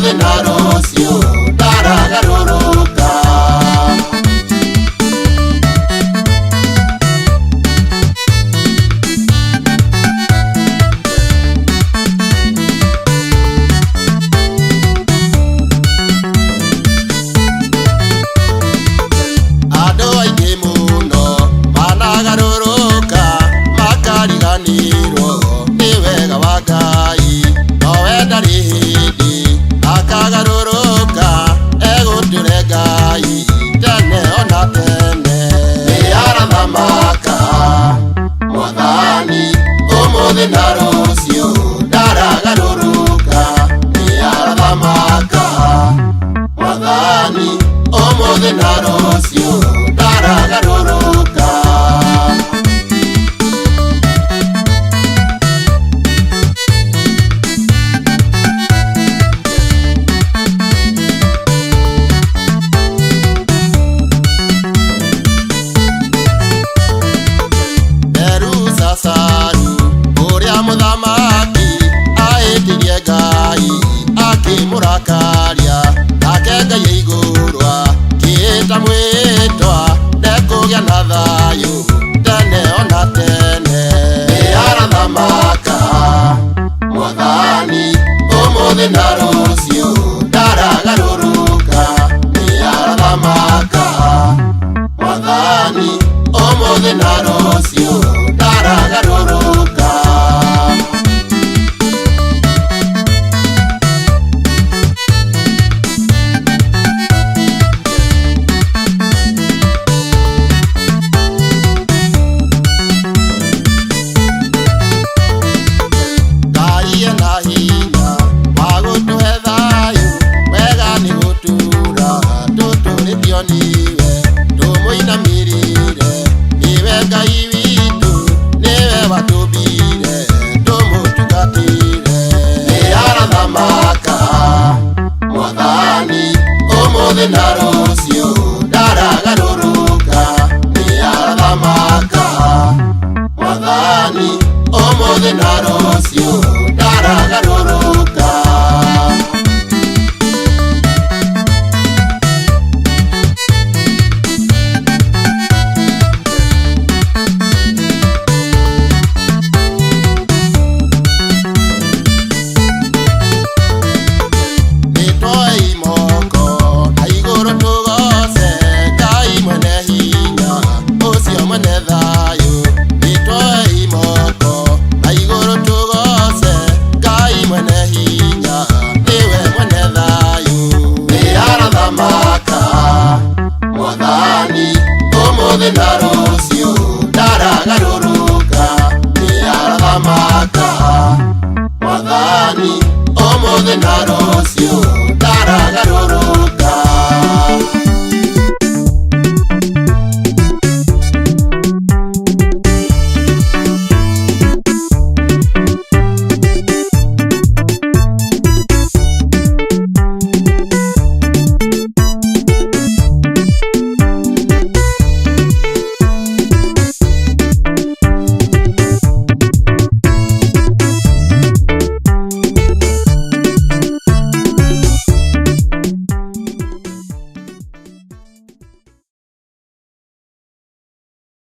umuthi na rucio ndaragarũrũka. Andũ aingĩ mũno managarũrũka makariganĩrwo nĩ wega wa Ngai, nowe ndarĩ hĩndĩ akagarũrũka, egũtũre Ngai tene ona tene. Nĩarathamaka Mwathani ũmũthĩ na rũciũ ndaragarũrũka. Nĩarathamaka Mwathani ũmũthĩ na rũciũ ndaragarũrũka. Saru ũrĩa mũthamaki ahĩtirie Ngai akĩmũrakaria, nake Ngai igũrũ akĩĩta mwĩtwa ndekũgĩa na thayũ tene ona tene. Nĩarathamaka Mwathani ũmũthĩ na rũciũ ndaragarũrũka. Nĩarathamaka Mwathani ũmũthĩ na rũciũ